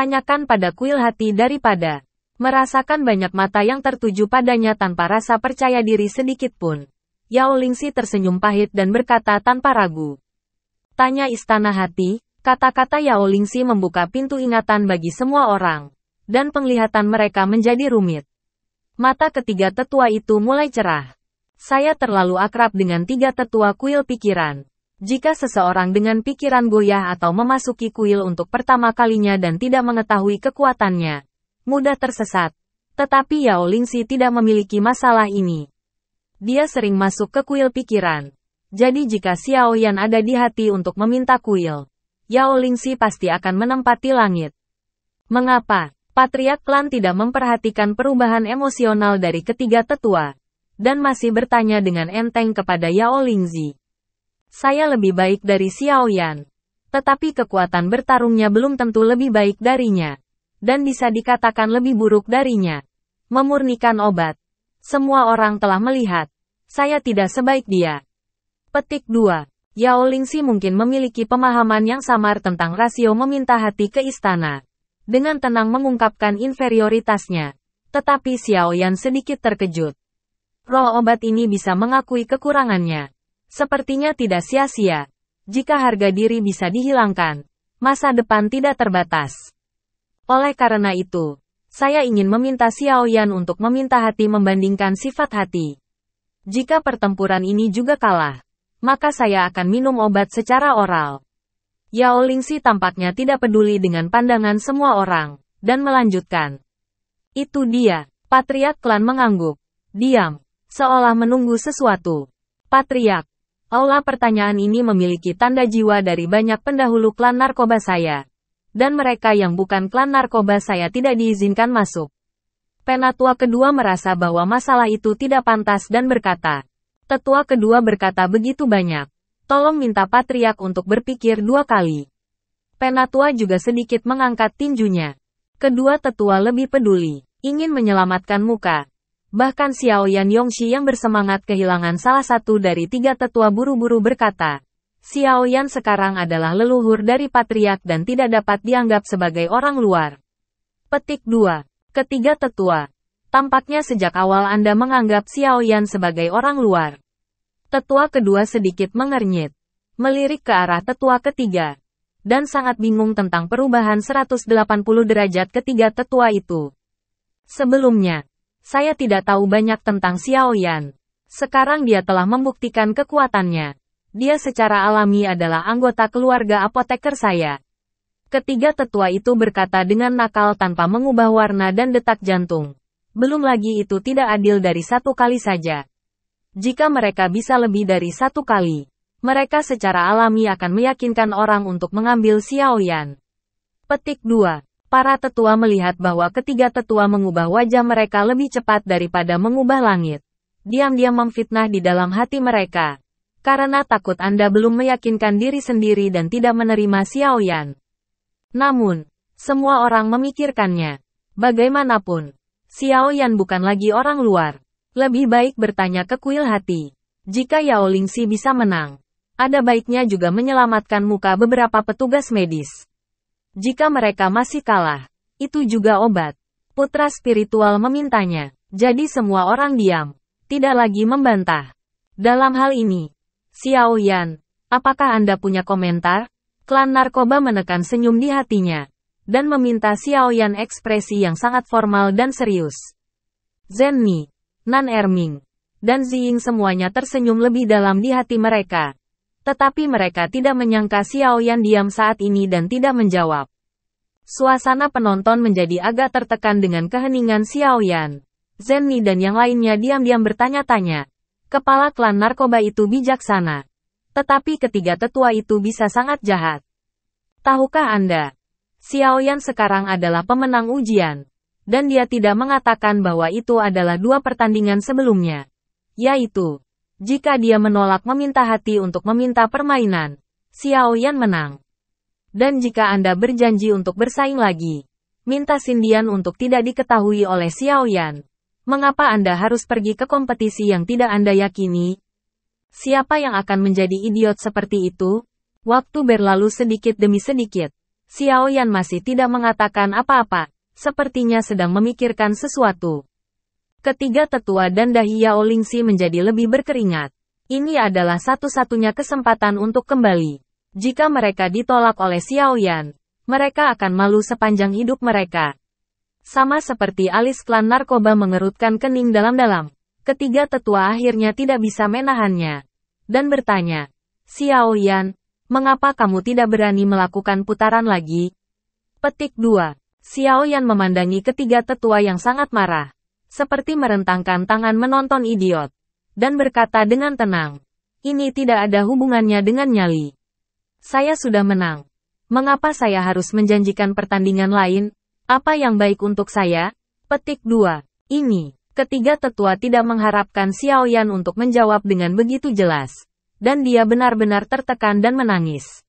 Tanyakan pada kuil hati daripada merasakan banyak mata yang tertuju padanya tanpa rasa percaya diri sedikit pun. Yao Lingxi tersenyum pahit dan berkata tanpa ragu. Tanya istana hati, kata-kata Yao Lingxi membuka pintu ingatan bagi semua orang. Dan penglihatan mereka menjadi rumit. Mata ketiga tetua itu mulai cerah. Saya terlalu akrab dengan tiga tetua kuil pikiran. Jika seseorang dengan pikiran goyah atau memasuki kuil untuk pertama kalinya dan tidak mengetahui kekuatannya, mudah tersesat. Tetapi Yao Lingxi tidak memiliki masalah ini. Dia sering masuk ke kuil pikiran. Jadi jika Xiao Yan ada di hati untuk meminta kuil, Yao Lingxi pasti akan menempati langit. Mengapa? Patriark klan tidak memperhatikan perubahan emosional dari ketiga tetua, dan masih bertanya dengan enteng kepada Yao Lingxi. Saya lebih baik dari Xiao Yan. Tetapi kekuatan bertarungnya belum tentu lebih baik darinya. Dan bisa dikatakan lebih buruk darinya. Memurnikan obat. Semua orang telah melihat. Saya tidak sebaik dia. Petik 2. Yao Lingxi mungkin memiliki pemahaman yang samar tentang rasio meminta hati ke istana. Dengan tenang mengungkapkan inferioritasnya. Tetapi Xiao Yan sedikit terkejut. Roh obat ini bisa mengakui kekurangannya. Sepertinya tidak sia-sia. Jika harga diri bisa dihilangkan, masa depan tidak terbatas. Oleh karena itu, saya ingin meminta Xiao Yan untuk meminta hati membandingkan sifat hati. Jika pertempuran ini juga kalah, maka saya akan minum obat secara oral. Yao Lingxi tampaknya tidak peduli dengan pandangan semua orang, dan melanjutkan. Itu dia. Patriark klan mengangguk. Diam. Seolah menunggu sesuatu. Patriark. Aula pertanyaan ini memiliki tanda jiwa dari banyak pendahulu klan narkoba saya. Dan mereka yang bukan klan narkoba saya tidak diizinkan masuk. Penatua kedua merasa bahwa masalah itu tidak pantas dan berkata. Tetua kedua berkata begitu banyak. Tolong minta Patriark untuk berpikir 2 kali. Penatua juga sedikit mengangkat tinjunya. Kedua tetua lebih peduli, ingin menyelamatkan muka. Bahkan Xiao Yan Yongxi yang bersemangat kehilangan salah satu dari 3 tetua buru-buru berkata, Xiao Yan sekarang adalah leluhur dari Patriark dan tidak dapat dianggap sebagai orang luar. Petik 2. Ketiga tetua. Tampaknya sejak awal Anda menganggap Xiao Yan sebagai orang luar. Tetua kedua sedikit mengernyit. Melirik ke arah tetua ketiga. Dan sangat bingung tentang perubahan 180 derajat ketiga tetua itu. Sebelumnya, saya tidak tahu banyak tentang Xiao Yan. Sekarang dia telah membuktikan kekuatannya. Dia secara alami adalah anggota keluarga apoteker saya. Ketiga tetua itu berkata dengan nakal tanpa mengubah warna dan detak jantung. Belum lagi itu tidak adil dari 1 kali saja. Jika mereka bisa lebih dari 1 kali, mereka secara alami akan meyakinkan orang untuk mengambil Xiao Yan. Petik 2. Para tetua melihat bahwa ketiga tetua mengubah wajah mereka lebih cepat daripada mengubah langit. Diam-diam memfitnah di dalam hati mereka. Karena takut Anda belum meyakinkan diri sendiri dan tidak menerima Xiao Yan. Namun, semua orang memikirkannya. Bagaimanapun, Xiao Yan bukan lagi orang luar. Lebih baik bertanya ke kuil hati. Jika Yao Lingxi bisa menang, ada baiknya juga menyelamatkan muka beberapa petugas medis. Jika mereka masih kalah, itu juga obat. Putra spiritual memintanya. Jadi semua orang diam. Tidak lagi membantah. Dalam hal ini, Xiao Yan, apakah Anda punya komentar? Klan narkoba menekan senyum di hatinya. Dan meminta Xiao Yan ekspresi yang sangat formal dan serius. Zhen Ni, Nan Erming, dan Ziying semuanya tersenyum lebih dalam di hati mereka. Tetapi mereka tidak menyangka Xiao Yan diam saat ini dan tidak menjawab. Suasana penonton menjadi agak tertekan dengan keheningan Xiao Yan. Zhen Ni dan yang lainnya diam-diam bertanya-tanya. Kepala klan narkoba itu bijaksana. Tetapi ketiga tetua itu bisa sangat jahat. Tahukah Anda? Xiao Yan sekarang adalah pemenang ujian. Dan dia tidak mengatakan bahwa itu adalah 2 pertandingan sebelumnya. Yaitu, jika dia menolak meminta hati untuk meminta permainan, Xiao Yan menang. Dan jika Anda berjanji untuk bersaing lagi, minta sindian untuk tidak diketahui oleh Xiao Yan. Mengapa Anda harus pergi ke kompetisi yang tidak Anda yakini? Siapa yang akan menjadi idiot seperti itu? Waktu berlalu sedikit demi sedikit. Xiao Yan masih tidak mengatakan apa-apa, sepertinya sedang memikirkan sesuatu. Ketiga tetua dan dahi Yao Lingxi menjadi lebih berkeringat. Ini adalah satu-satunya kesempatan untuk kembali. Jika mereka ditolak oleh Xiao Yan, mereka akan malu sepanjang hidup mereka. Sama seperti alis klan narkoba mengerutkan kening dalam-dalam, ketiga tetua akhirnya tidak bisa menahannya. Dan bertanya, Xiao Yan, mengapa kamu tidak berani melakukan putaran lagi? Petik 2. Xiao Yan memandangi ketiga tetua yang sangat marah, seperti merentangkan tangan menonton idiot, dan berkata dengan tenang, ini tidak ada hubungannya dengan nyali. Saya sudah menang. Mengapa saya harus menjanjikan pertandingan lain? Apa yang baik untuk saya? Petik 2. Ini, ketiga tetua tidak mengharapkan Xiao Yan untuk menjawab dengan begitu jelas. Dan dia benar-benar tertekan dan menangis.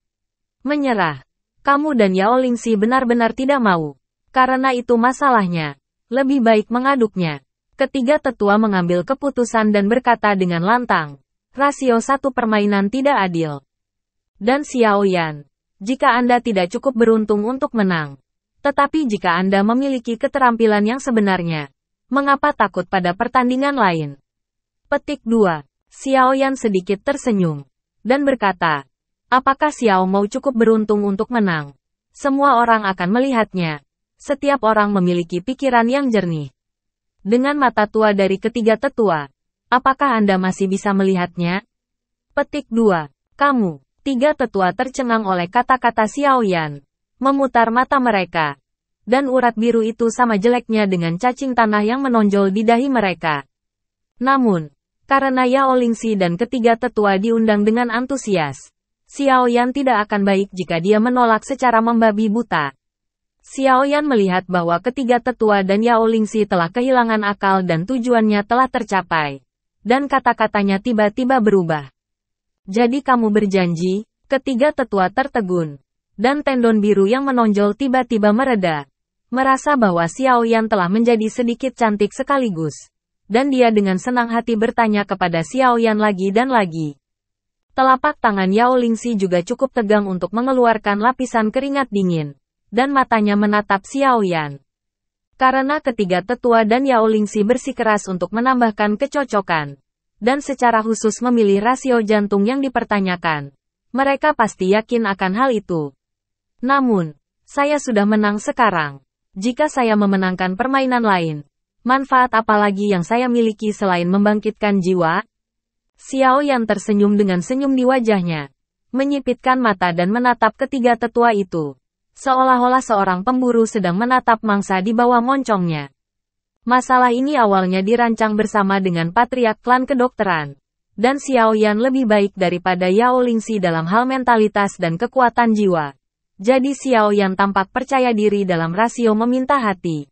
Menyerah. Kamu dan Yao Lingxi benar-benar tidak mau. Karena itu masalahnya. Lebih baik mengaduknya. Ketiga tetua mengambil keputusan dan berkata dengan lantang. Rasio satu permainan tidak adil. Dan Xiao Yan, jika Anda tidak cukup beruntung untuk menang. Tetapi jika Anda memiliki keterampilan yang sebenarnya, mengapa takut pada pertandingan lain? Petik 2. Xiao Yan sedikit tersenyum, dan berkata, apakah Xiao mau cukup beruntung untuk menang? Semua orang akan melihatnya. Setiap orang memiliki pikiran yang jernih. Dengan mata tua dari ketiga tetua, apakah Anda masih bisa melihatnya? Petik 2. Kamu. Tiga tetua tercengang oleh kata-kata Xiao Yan, memutar mata mereka. Dan urat biru itu sama jeleknya dengan cacing tanah yang menonjol di dahi mereka. Namun, karena Yao Lingxi dan ketiga tetua diundang dengan antusias, Xiao Yan tidak akan baik jika dia menolak secara membabi buta. Xiao Yan melihat bahwa ketiga tetua dan Yao Lingxi telah kehilangan akal dan tujuannya telah tercapai. Dan kata-katanya tiba-tiba berubah. Jadi kamu berjanji, ketiga tetua tertegun. Dan tendon biru yang menonjol tiba-tiba mereda. Merasa bahwa Xiao Yan telah menjadi sedikit cantik sekaligus. Dan dia dengan senang hati bertanya kepada Xiao Yan lagi dan lagi. Telapak tangan Yao Lingxi juga cukup tegang untuk mengeluarkan lapisan keringat dingin. Dan matanya menatap Xiao Yan. Karena ketiga tetua dan Yao Lingxi bersikeras untuk menambahkan kecocokan. Dan secara khusus memilih rasio jantung yang dipertanyakan. Mereka pasti yakin akan hal itu. Namun, saya sudah menang sekarang. Jika saya memenangkan permainan lain, manfaat apa lagi yang saya miliki selain membangkitkan jiwa? Xiao Yan tersenyum dengan senyum di wajahnya. Menyipitkan mata dan menatap ketiga tetua itu. Seolah-olah seorang pemburu sedang menatap mangsa di bawah moncongnya. Masalah ini awalnya dirancang bersama dengan patriark klan kedokteran. Dan Xiao Yan lebih baik daripada Yao Lingxi dalam hal mentalitas dan kekuatan jiwa. Jadi Xiao Yan tampak percaya diri dalam rasio meminta hati.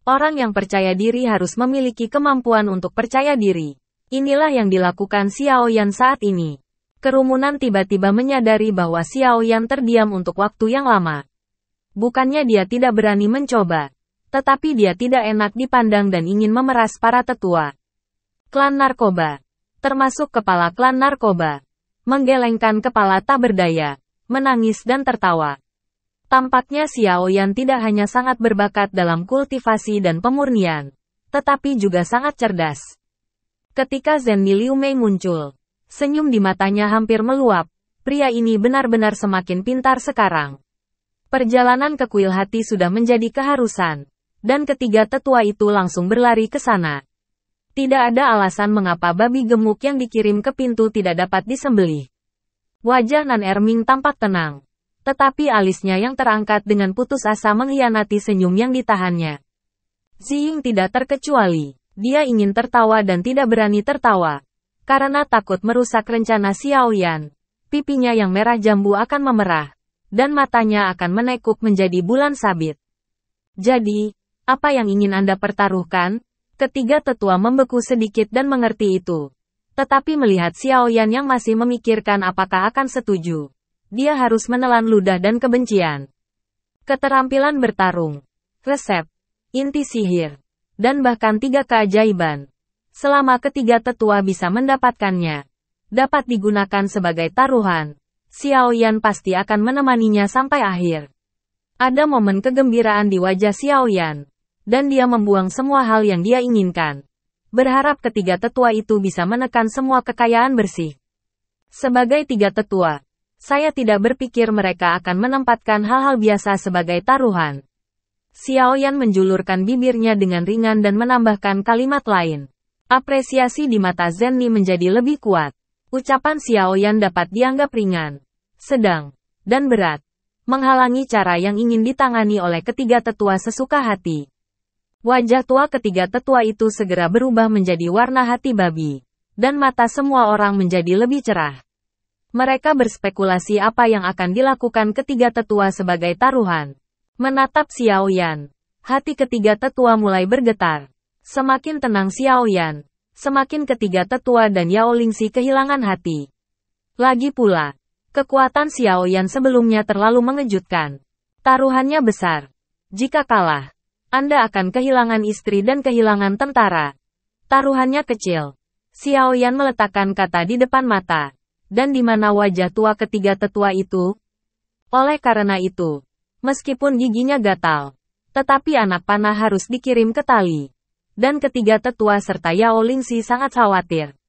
Orang yang percaya diri harus memiliki kemampuan untuk percaya diri. Inilah yang dilakukan Xiao Yan saat ini. Kerumunan tiba-tiba menyadari bahwa Xiao Yan terdiam untuk waktu yang lama. Bukannya dia tidak berani mencoba. Tetapi dia tidak enak dipandang dan ingin memeras para tetua. Klan narkoba. Termasuk kepala klan narkoba. Menggelengkan kepala tak berdaya. Menangis dan tertawa. Tampaknya Xiao Yan tidak hanya sangat berbakat dalam kultivasi dan pemurnian. Tetapi juga sangat cerdas. Ketika Zhen Liu Mei muncul. Senyum di matanya hampir meluap. Pria ini benar-benar semakin pintar sekarang. Perjalanan ke kuil hati sudah menjadi keharusan. Dan ketiga tetua itu langsung berlari ke sana. Tidak ada alasan mengapa babi gemuk yang dikirim ke pintu tidak dapat disembelih. Wajah Nan Erming tampak tenang. Tetapi alisnya yang terangkat dengan putus asa mengkhianati senyum yang ditahannya. Ziying tidak terkecuali. Dia ingin tertawa dan tidak berani tertawa. Karena takut merusak rencana Xiao Yan. Pipinya yang merah jambu akan memerah. Dan matanya akan menekuk menjadi bulan sabit. Jadi, apa yang ingin Anda pertaruhkan? Ketiga tetua membeku sedikit dan mengerti itu. Tetapi melihat Xiao Yan yang masih memikirkan apakah akan setuju. Dia harus menelan ludah dan kebencian. Keterampilan bertarung. Resep. Inti sihir. Dan bahkan 3 keajaiban. Selama ketiga tetua bisa mendapatkannya. Dapat digunakan sebagai taruhan. Xiao Yan pasti akan menemaninya sampai akhir. Ada momen kegembiraan di wajah Xiao Yan. Dan dia membuang semua hal yang dia inginkan. Berharap ketiga tetua itu bisa menekan semua kekayaan bersih. Sebagai tiga tetua, saya tidak berpikir mereka akan menempatkan hal-hal biasa sebagai taruhan. Xiao Yan menjulurkan bibirnya dengan ringan dan menambahkan kalimat lain. Apresiasi di mata Zenni menjadi lebih kuat. Ucapan Xiao Yan dapat dianggap ringan, sedang, dan berat. Menghalangi cara yang ingin ditangani oleh ketiga tetua sesuka hati. Wajah tua ketiga tetua itu segera berubah menjadi warna hati babi. Dan mata semua orang menjadi lebih cerah. Mereka berspekulasi apa yang akan dilakukan ketiga tetua sebagai taruhan. Menatap Xiao Yan. Hati ketiga tetua mulai bergetar. Semakin tenang Xiao Yan, semakin ketiga tetua dan Yao Lingxi kehilangan hati. Lagi pula, kekuatan Xiao Yan sebelumnya terlalu mengejutkan. Taruhannya besar. Jika kalah, Anda akan kehilangan istri dan kehilangan tentara. Taruhannya kecil. Xiao Yan meletakkan kata di depan mata. Dan di mana wajah tua ketiga tetua itu? Oleh karena itu, meskipun giginya gatal, tetapi anak panah harus dikirim ke tali. Dan ketiga tetua serta Yao Lingxi sangat khawatir.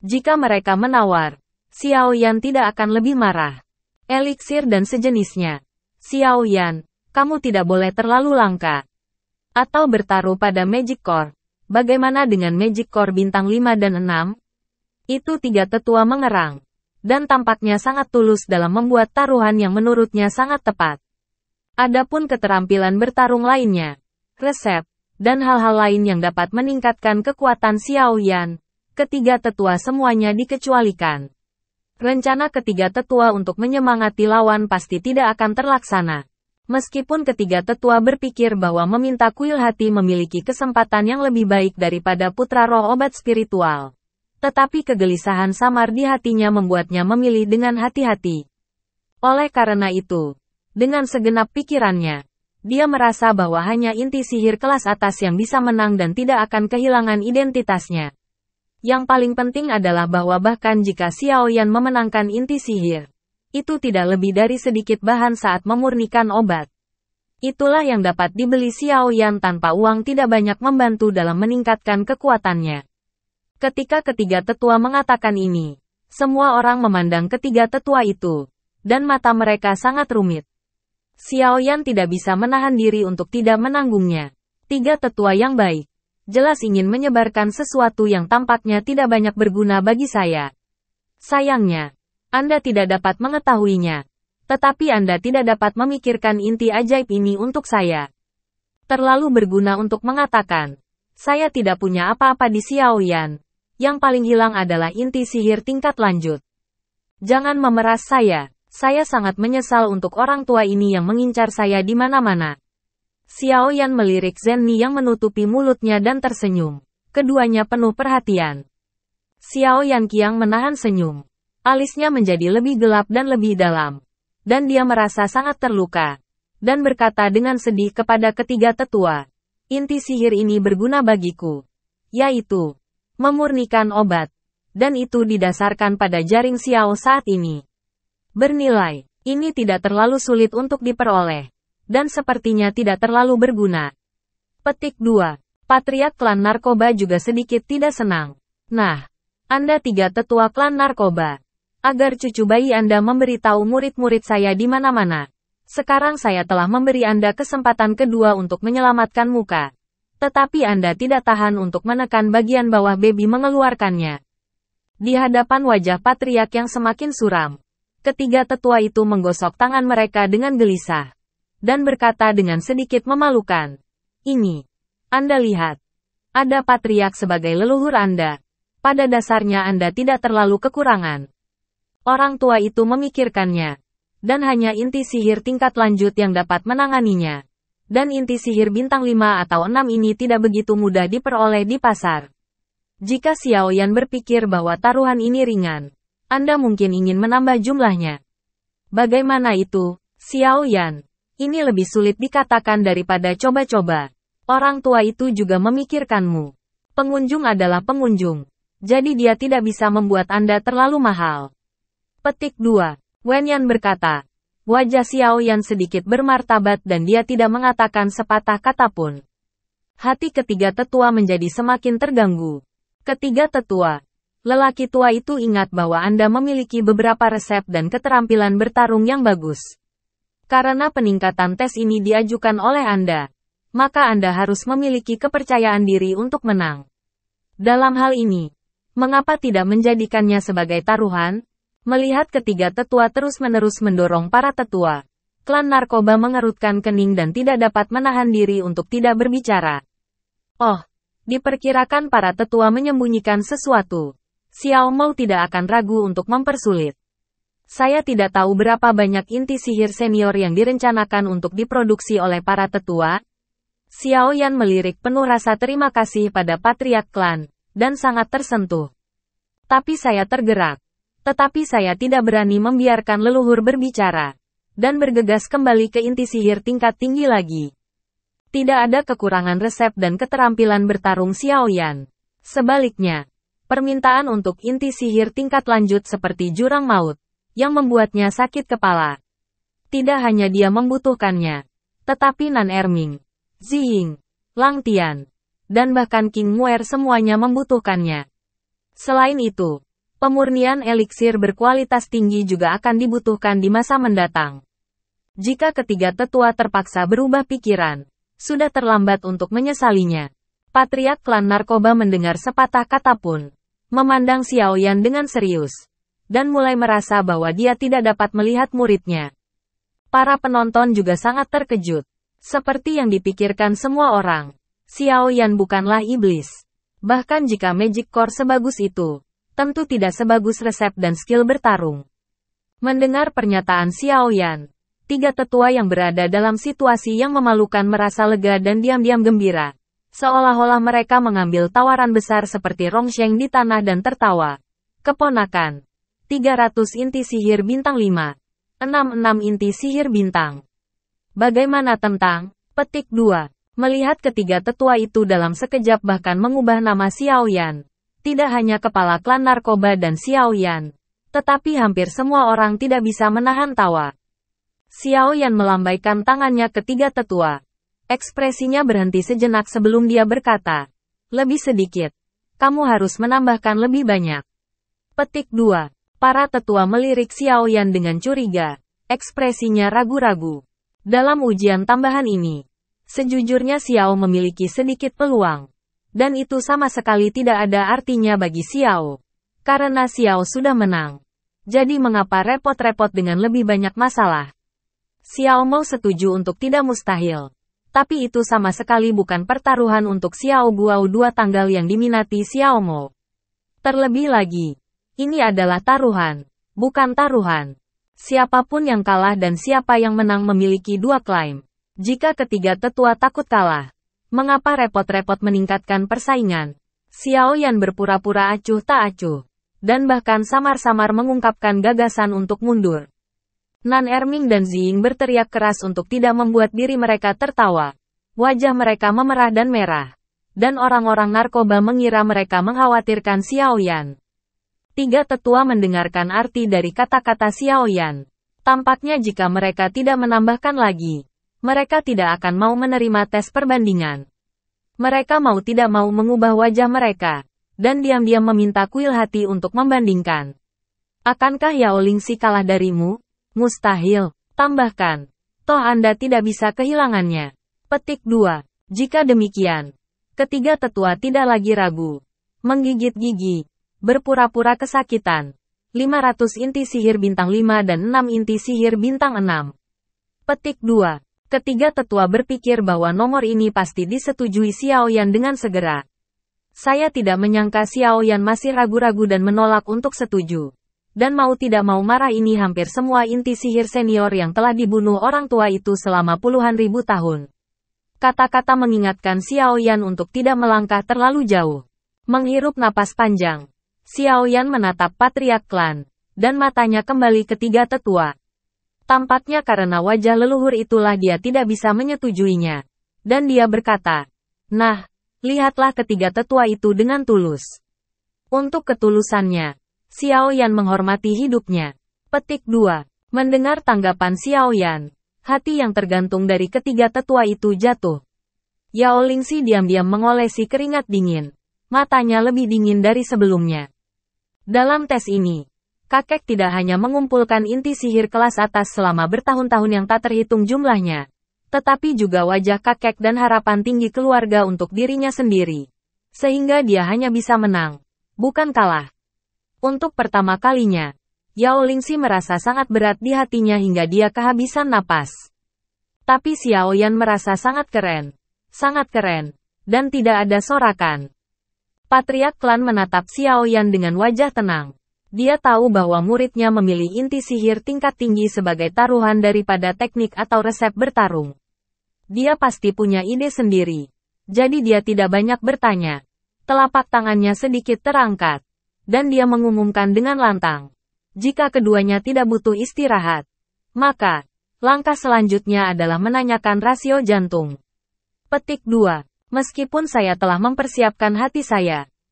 Jika mereka menawar, Xiao Yan tidak akan lebih marah. Eliksir dan sejenisnya. Xiao Yan, kamu tidak boleh terlalu langka. Atau bertaruh pada Magic Core. Bagaimana dengan Magic Core bintang 5 dan 6? Itu tiga tetua mengerang. Dan tampaknya sangat tulus dalam membuat taruhan yang menurutnya sangat tepat. Adapun keterampilan bertarung lainnya, resep, dan hal-hal lain yang dapat meningkatkan kekuatan Xiao Yan, ketiga tetua semuanya dikecualikan. Rencana ketiga tetua untuk menyemangati lawan pasti tidak akan terlaksana. Meskipun ketiga tetua berpikir bahwa meminta kuil hati memiliki kesempatan yang lebih baik daripada putra roh obat spiritual. Tetapi kegelisahan samar di hatinya membuatnya memilih dengan hati-hati. Oleh karena itu, dengan segenap pikirannya, dia merasa bahwa hanya inti sihir kelas atas yang bisa menang dan tidak akan kehilangan identitasnya. Yang paling penting adalah bahwa bahkan jika Xiao Yan memenangkan inti sihir, itu tidak lebih dari sedikit bahan saat memurnikan obat. Itulah yang dapat dibeli Xiao Yan tanpa uang tidak banyak membantu dalam meningkatkan kekuatannya. Ketika ketiga tetua mengatakan ini, semua orang memandang ketiga tetua itu, dan mata mereka sangat rumit. Xiao Yan tidak bisa menahan diri untuk tidak menanggungnya. Tiga tetua yang baik, jelas ingin menyebarkan sesuatu yang tampaknya tidak banyak berguna bagi saya. Sayangnya, Anda tidak dapat mengetahuinya. Tetapi Anda tidak dapat memikirkan inti ajaib ini untuk saya. Terlalu berguna untuk mengatakan, saya tidak punya apa-apa di Xiao Yan. Yang paling hilang adalah inti sihir tingkat lanjut. Jangan memeras saya sangat menyesal untuk orang tua ini yang mengincar saya di mana-mana. Xiao Yan melirik Zenni yang menutupi mulutnya dan tersenyum. Keduanya penuh perhatian. Xiao Yan Qiang menahan senyum. Alisnya menjadi lebih gelap dan lebih dalam. Dan dia merasa sangat terluka. Dan berkata dengan sedih kepada ketiga tetua. Inti sihir ini berguna bagiku. Yaitu memurnikan obat. Dan itu didasarkan pada jaring Xiao saat ini. Bernilai, ini tidak terlalu sulit untuk diperoleh. Dan sepertinya tidak terlalu berguna. Petik 2. Patriark klan narkoba juga sedikit tidak senang. Nah, Anda tiga tetua klan narkoba. Agar cucu bayi Anda memberitahu murid-murid saya di mana-mana. Sekarang saya telah memberi Anda kesempatan kedua untuk menyelamatkan muka. Tetapi Anda tidak tahan untuk menekan bagian bawah baby mengeluarkannya. Di hadapan wajah patriark yang semakin suram, ketiga tetua itu menggosok tangan mereka dengan gelisah. Dan berkata dengan sedikit memalukan. Ini, Anda lihat. Ada patriark sebagai leluhur Anda. Pada dasarnya Anda tidak terlalu kekurangan. Orang tua itu memikirkannya. Dan hanya inti sihir tingkat lanjut yang dapat menanganinya. Dan inti sihir bintang 5 atau 6 ini tidak begitu mudah diperoleh di pasar. Jika Xiao Yan berpikir bahwa taruhan ini ringan, Anda mungkin ingin menambah jumlahnya. Bagaimana itu, Xiao Yan? Ini lebih sulit dikatakan daripada coba-coba. Orang tua itu juga memikirkanmu. Pengunjung adalah pengunjung. Jadi dia tidak bisa membuat Anda terlalu mahal. Petik 2. Wen Yan berkata. Wajah Xiao Yan sedikit bermartabat dan dia tidak mengatakan sepatah kata pun. Hati ketiga tetua menjadi semakin terganggu. Ketiga tetua. Lelaki tua itu ingat bahwa Anda memiliki beberapa resep dan keterampilan bertarung yang bagus. Karena peningkatan tes ini diajukan oleh Anda, maka Anda harus memiliki kepercayaan diri untuk menang. Dalam hal ini, mengapa tidak menjadikannya sebagai taruhan? Melihat ketiga tetua terus-menerus mendorong para tetua, klan narkoba mengerutkan kening dan tidak dapat menahan diri untuk tidak berbicara. Oh, diperkirakan para tetua menyembunyikan sesuatu. Xiao Mou tidak akan ragu untuk mempersulit. Saya tidak tahu berapa banyak inti sihir senior yang direncanakan untuk diproduksi oleh para tetua. Xiao Yan melirik penuh rasa terima kasih pada patriark klan, dan sangat tersentuh. Tapi saya tergerak. Tetapi saya tidak berani membiarkan leluhur berbicara, dan bergegas kembali ke inti sihir tingkat tinggi lagi. Tidak ada kekurangan resep dan keterampilan bertarung Xiao Yan. Sebaliknya, permintaan untuk inti sihir tingkat lanjut seperti jurang maut, yang membuatnya sakit kepala. Tidak hanya dia membutuhkannya, tetapi Nan Erming, Ziying, Lang Tian, dan bahkan King Muer semuanya membutuhkannya. Selain itu, pemurnian eliksir berkualitas tinggi juga akan dibutuhkan di masa mendatang. Jika ketiga tetua terpaksa berubah pikiran, sudah terlambat untuk menyesalinya. Patriark klan narkoba mendengar sepatah kata pun, memandang Xiao Yan dengan serius, dan mulai merasa bahwa dia tidak dapat melihat muridnya. Para penonton juga sangat terkejut. Seperti yang dipikirkan semua orang, Xiao Yan bukanlah iblis. Bahkan jika Magic Core sebagus itu, tentu tidak sebagus resep dan skill bertarung. Mendengar pernyataan Xiao Yan, tiga tetua yang berada dalam situasi yang memalukan merasa lega dan diam-diam gembira. Seolah-olah mereka mengambil tawaran besar seperti Rongsheng di tanah dan tertawa. Keponakan. 300 inti sihir bintang 5. 66 inti sihir bintang. Bagaimana tentang? Petik 2. Melihat ketiga tetua itu dalam sekejap bahkan mengubah nama Xiao Yan. Tidak hanya kepala klan narkoba dan Xiao Yan, tetapi hampir semua orang tidak bisa menahan tawa. Xiao Yan melambaikan tangannya ke tiga tetua. Ekspresinya berhenti sejenak sebelum dia berkata, "Lebih sedikit. Kamu harus menambahkan lebih banyak." Petik 2. Para tetua melirik Xiao Yan dengan curiga. Ekspresinya ragu-ragu. Dalam ujian tambahan ini, sejujurnya Xiao memiliki sedikit peluang. Dan itu sama sekali tidak ada artinya bagi Xiao. Karena Xiao sudah menang. Jadi mengapa repot-repot dengan lebih banyak masalah? Xiao mau setuju untuk tidak mustahil. Tapi itu sama sekali bukan pertaruhan untuk Xiao Guao dua tanggal yang diminati Xiao Mo. Terlebih lagi, ini adalah taruhan, bukan taruhan. Siapapun yang kalah dan siapa yang menang memiliki dua klaim. Jika ketiga tetua takut kalah, mengapa repot-repot meningkatkan persaingan? Xiao Yan berpura-pura acuh tak acuh, dan bahkan samar-samar mengungkapkan gagasan untuk mundur. Nan Erming dan Ziying berteriak keras untuk tidak membuat diri mereka tertawa. Wajah mereka memerah dan merah. Dan orang-orang narkoba mengira mereka mengkhawatirkan Xiao Yan. Tiga tetua mendengarkan arti dari kata-kata Xiao Yan. Tampaknya jika mereka tidak menambahkan lagi, mereka tidak akan mau menerima tes perbandingan. Mereka mau tidak mau mengubah wajah mereka, dan diam-diam meminta kuil hati untuk membandingkan. Akankah Yao Lingxi kalah darimu? Mustahil. Tambahkan. Toh Anda tidak bisa kehilangannya. Petik 2. Jika demikian, ketiga tetua tidak lagi ragu. Menggigit gigi. Berpura-pura kesakitan. 500 inti sihir bintang 5 dan 6 inti sihir bintang 6. Petik 2. Ketiga tetua berpikir bahwa nomor ini pasti disetujui Xiao Yan dengan segera. Saya tidak menyangka Xiao Yan masih ragu-ragu dan menolak untuk setuju. Dan mau tidak mau marah ini hampir semua inti sihir senior yang telah dibunuh orang tua itu selama puluhan ribu tahun. Kata-kata mengingatkan Xiao Yan untuk tidak melangkah terlalu jauh. Menghirup napas panjang, Xiao Yan menatap patriark klan, dan matanya kembali ke tiga tetua. Tampaknya karena wajah leluhur itulah dia tidak bisa menyetujuinya. Dan dia berkata, "Nah, lihatlah ketiga tetua itu dengan tulus." Untuk ketulusannya, Xiao Yan menghormati hidupnya. Petik 2. Mendengar tanggapan Xiao Yan, hati yang tergantung dari ketiga tetua itu jatuh. Yao Lingxi diam-diam mengolesi keringat dingin. Matanya lebih dingin dari sebelumnya. Dalam tes ini, kakek tidak hanya mengumpulkan inti sihir kelas atas selama bertahun-tahun yang tak terhitung jumlahnya, tetapi juga wajah kakek dan harapan tinggi keluarga untuk dirinya sendiri. Sehingga dia hanya bisa menang, bukan kalah. Untuk pertama kalinya, Yao Lingxi merasa sangat berat di hatinya hingga dia kehabisan napas. Tapi Xiao Yan merasa sangat keren, dan tidak ada sorakan. Patriark klan menatap Xiao Yan dengan wajah tenang. Dia tahu bahwa muridnya memilih inti sihir tingkat tinggi sebagai taruhan daripada teknik atau resep bertarung. Dia pasti punya ide sendiri. Jadi dia tidak banyak bertanya. Telapak tangannya sedikit terangkat. Dan dia mengumumkan dengan lantang. Jika keduanya tidak butuh istirahat, maka langkah selanjutnya adalah menanyakan rasio jantung. Petik 2. Meskipun saya telah mempersiapkan hati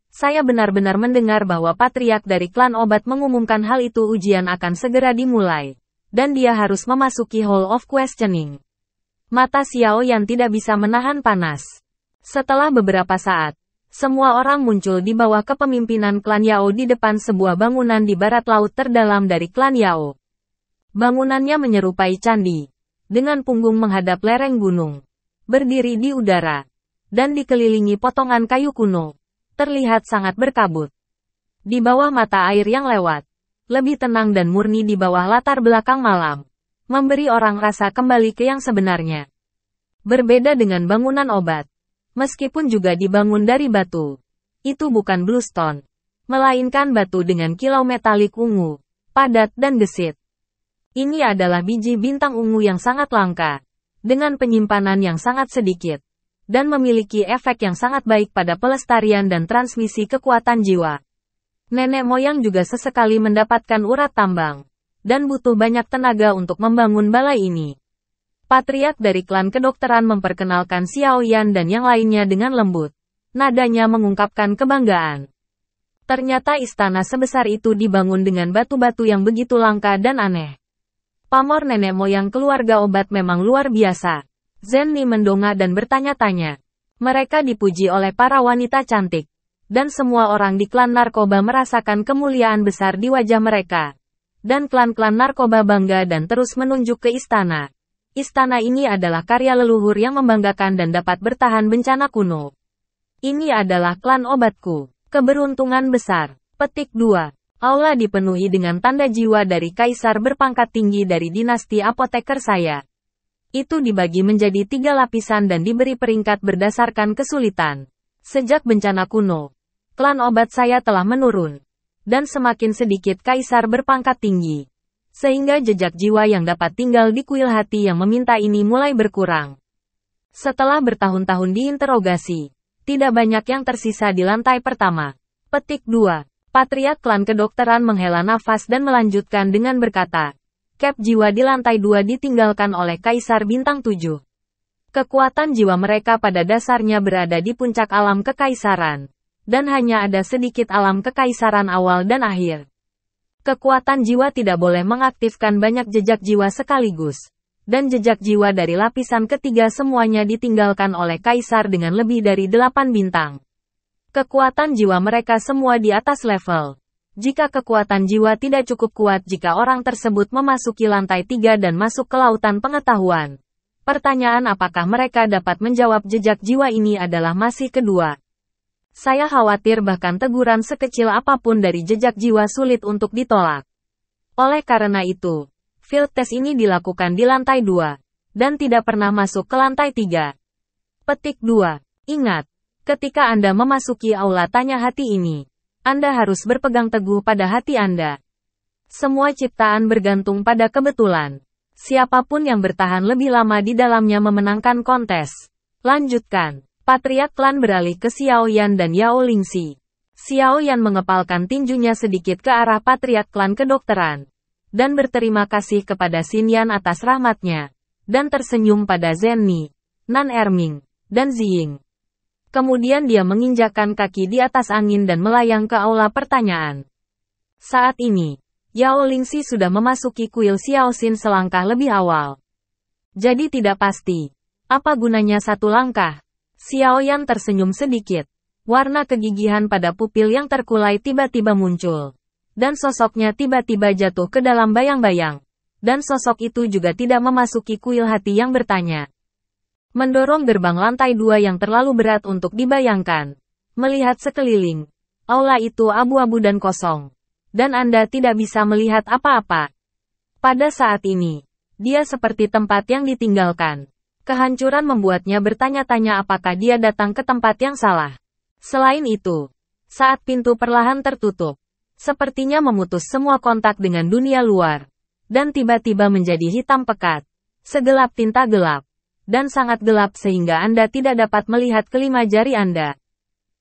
saya benar-benar mendengar bahwa patriark dari klan obat mengumumkan hal itu ujian akan segera dimulai. Dan dia harus memasuki Hall of Questioning. Mata Xiao Yan tidak bisa menahan panas. Setelah beberapa saat, semua orang muncul di bawah kepemimpinan klan Yao di depan sebuah bangunan di barat laut terdalam dari klan Yao. Bangunannya menyerupai candi, dengan punggung menghadap lereng gunung, berdiri di udara, dan dikelilingi potongan kayu kuno. Terlihat sangat berkabut. Di bawah mata air yang lewat, lebih tenang dan murni di bawah latar belakang malam, memberi orang rasa kembali ke yang sebenarnya. Berbeda dengan bangunan obat, meskipun juga dibangun dari batu, itu bukan bluestone, melainkan batu dengan kilau metalik ungu, padat dan gesit. Ini adalah biji bintang ungu yang sangat langka, dengan penyimpanan yang sangat sedikit, dan memiliki efek yang sangat baik pada pelestarian dan transmisi kekuatan jiwa. Nenek moyang juga sesekali mendapatkan urat tambang, dan butuh banyak tenaga untuk membangun balai ini. Patriark dari klan kedokteran memperkenalkan Xiao Yan dan yang lainnya dengan lembut. Nadanya mengungkapkan kebanggaan. Ternyata istana sebesar itu dibangun dengan batu-batu yang begitu langka dan aneh. Pamor nenek moyang keluarga obat memang luar biasa. Zenni mendongak dan bertanya-tanya. Mereka dipuji oleh para wanita cantik. Dan semua orang di klan narkoba merasakan kemuliaan besar di wajah mereka. Dan klan-klan narkoba bangga dan terus menunjuk ke istana. Istana ini adalah karya leluhur yang membanggakan dan dapat bertahan bencana kuno. Ini adalah klan obatku. Keberuntungan besar. Petik 2. Aula dipenuhi dengan tanda jiwa dari kaisar berpangkat tinggi dari dinasti apoteker saya. Itu dibagi menjadi 3 lapisan dan diberi peringkat berdasarkan kesulitan. Sejak bencana kuno, klan obat saya telah menurun. Dan semakin sedikit kaisar berpangkat tinggi. Sehingga jejak jiwa yang dapat tinggal di kuil hati yang meminta ini mulai berkurang. Setelah bertahun-tahun diinterogasi, tidak banyak yang tersisa di lantai pertama. Petik 2. Patriark klan kedokteran menghela nafas dan melanjutkan dengan berkata, Cap jiwa di lantai 2 ditinggalkan oleh Kaisar Bintang 7. Kekuatan jiwa mereka pada dasarnya berada di puncak alam kekaisaran. Dan hanya ada sedikit alam kekaisaran awal dan akhir. Kekuatan jiwa tidak boleh mengaktifkan banyak jejak jiwa sekaligus. Dan jejak jiwa dari lapisan ketiga semuanya ditinggalkan oleh Kaisar dengan lebih dari 8 bintang. Kekuatan jiwa mereka semua di atas level. Jika kekuatan jiwa tidak cukup kuat jika orang tersebut memasuki lantai 3 dan masuk ke lautan pengetahuan. Pertanyaan apakah mereka dapat menjawab jejak jiwa ini adalah masih kedua. Saya khawatir bahkan teguran sekecil apapun dari jejak jiwa sulit untuk ditolak. Oleh karena itu, field test ini dilakukan di lantai 2, dan tidak pernah masuk ke lantai 3. Petik 2. Ingat, ketika Anda memasuki aula tanya hati ini, Anda harus berpegang teguh pada hati Anda. Semua ciptaan bergantung pada kebetulan. Siapapun yang bertahan lebih lama di dalamnya memenangkan kontes. Lanjutkan. Patriark klan beralih ke Xiao Yan dan Yao Lingxi. Xiao Yan mengepalkan tinjunya sedikit ke arah Patriark klan kedokteran. Dan berterima kasih kepada Xin Yan atas rahmatnya. Dan tersenyum pada Zenni, Nan Erming, dan Ziying. Kemudian dia menginjakkan kaki di atas angin dan melayang ke aula pertanyaan. Saat ini, Yao Lingxi sudah memasuki kuil Xiaoxin selangkah lebih awal. Jadi tidak pasti. Apa gunanya satu langkah? Xiaoyan tersenyum sedikit. Warna kegigihan pada pupil yang terkulai tiba-tiba muncul. Dan sosoknya tiba-tiba jatuh ke dalam bayang-bayang. Dan sosok itu juga tidak memasuki kuil hati yang bertanya. Mendorong gerbang lantai 2 yang terlalu berat untuk dibayangkan. Melihat sekeliling. Aula itu abu-abu dan kosong. Dan Anda tidak bisa melihat apa-apa. Pada saat ini, dia seperti tempat yang ditinggalkan. Kehancuran membuatnya bertanya-tanya apakah dia datang ke tempat yang salah. Selain itu, saat pintu perlahan tertutup, sepertinya memutus semua kontak dengan dunia luar. Dan tiba-tiba menjadi hitam pekat. Segelap tinta gelap. Dan sangat gelap sehingga Anda tidak dapat melihat kelima jari Anda.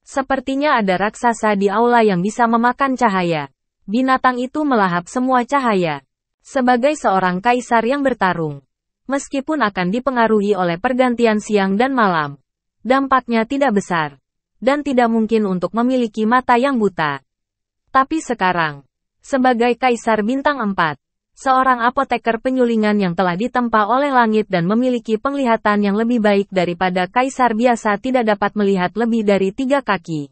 Sepertinya ada raksasa di aula yang bisa memakan cahaya. Binatang itu melahap semua cahaya. Sebagai seorang kaisar yang bertarung, meskipun akan dipengaruhi oleh pergantian siang dan malam, dampaknya tidak besar, dan tidak mungkin untuk memiliki mata yang buta. Tapi sekarang, sebagai kaisar bintang 4, seorang apoteker penyulingan yang telah ditempa oleh langit dan memiliki penglihatan yang lebih baik daripada kaisar biasa tidak dapat melihat lebih dari 3 kaki.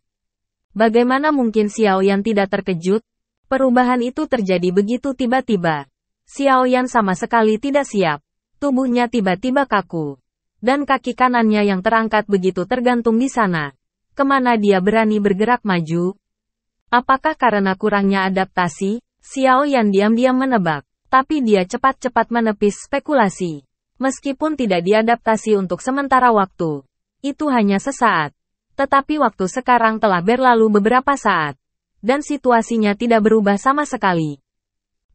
Bagaimana mungkin Xiaoyan tidak terkejut? Perubahan itu terjadi begitu tiba-tiba. Xiaoyan sama sekali tidak siap. Tubuhnya tiba-tiba kaku. Dan kaki kanannya yang terangkat begitu tergantung di sana. Kemana dia berani bergerak maju? Apakah karena kurangnya adaptasi? Xiaoyan diam-diam menebak. Tapi dia cepat-cepat menepis spekulasi. Meskipun tidak diadaptasi untuk sementara waktu. Itu hanya sesaat. Tetapi waktu sekarang telah berlalu beberapa saat. Dan situasinya tidak berubah sama sekali.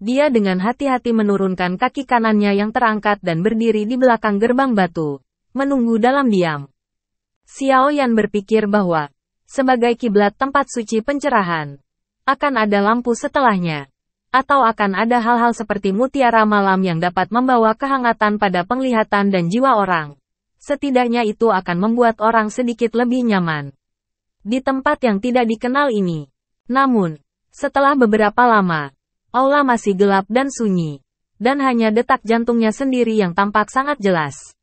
Dia dengan hati-hati menurunkan kaki kanannya yang terangkat dan berdiri di belakang gerbang batu. Menunggu dalam diam. Xiaoyan berpikir bahwa, sebagai kiblat tempat suci pencerahan, akan ada lampu setelahnya. Atau akan ada hal-hal seperti mutiara malam yang dapat membawa kehangatan pada penglihatan dan jiwa orang. Setidaknya itu akan membuat orang sedikit lebih nyaman. Di tempat yang tidak dikenal ini. Namun, setelah beberapa lama, aula masih gelap dan sunyi. Dan hanya detak jantungnya sendiri yang tampak sangat jelas.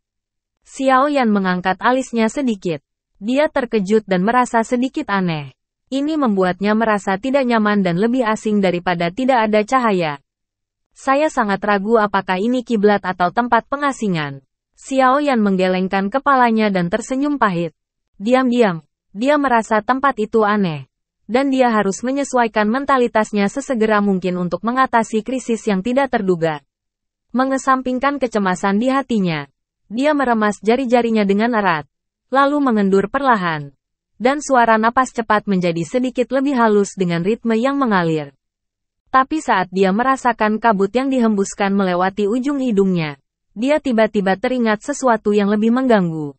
Xiaoyan mengangkat alisnya sedikit. Dia terkejut dan merasa sedikit aneh. Ini membuatnya merasa tidak nyaman dan lebih asing daripada tidak ada cahaya. Saya sangat ragu apakah ini kiblat atau tempat pengasingan. Xiaoyan menggelengkan kepalanya dan tersenyum pahit. Diam-diam, dia merasa tempat itu aneh. Dan dia harus menyesuaikan mentalitasnya sesegera mungkin untuk mengatasi krisis yang tidak terduga. Mengesampingkan kecemasan di hatinya, dia meremas jari-jarinya dengan erat, lalu mengendur perlahan. Dan suara napas cepat menjadi sedikit lebih halus dengan ritme yang mengalir. Tapi saat dia merasakan kabut yang dihembuskan melewati ujung hidungnya, dia tiba-tiba teringat sesuatu yang lebih mengganggu.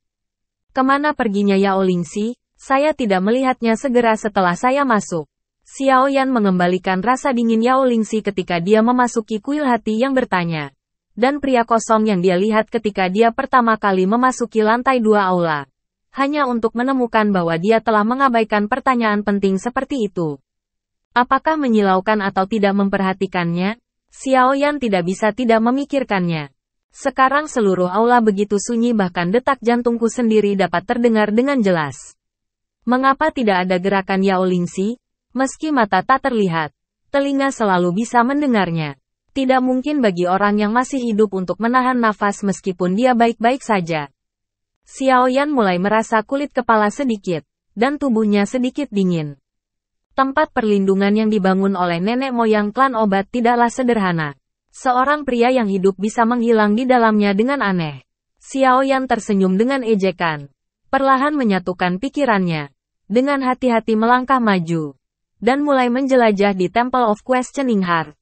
Kemana perginya Yao Lingxi? Saya tidak melihatnya segera setelah saya masuk. Xiaoyan mengembalikan rasa dingin Yao Lingxi ketika dia memasuki kuil hati yang bertanya. Dan pria kosong yang dia lihat ketika dia pertama kali memasuki lantai 2 aula. Hanya untuk menemukan bahwa dia telah mengabaikan pertanyaan penting seperti itu. Apakah menyilaukan atau tidak memperhatikannya? Xiaoyan tidak bisa tidak memikirkannya. Sekarang seluruh aula begitu sunyi bahkan detak jantungku sendiri dapat terdengar dengan jelas. Mengapa tidak ada gerakan Yao Lingxi? Meski mata tak terlihat, telinga selalu bisa mendengarnya. Tidak mungkin bagi orang yang masih hidup untuk menahan nafas meskipun dia baik-baik saja. Xiaoyan mulai merasa kulit kepala sedikit, dan tubuhnya sedikit dingin. Tempat perlindungan yang dibangun oleh nenek moyang klan obat tidaklah sederhana. Seorang pria yang hidup bisa menghilang di dalamnya dengan aneh. Xiaoyan tersenyum dengan ejekan. Perlahan menyatukan pikirannya. Dengan hati-hati melangkah maju. Dan mulai menjelajah di Temple of Questioning Heart.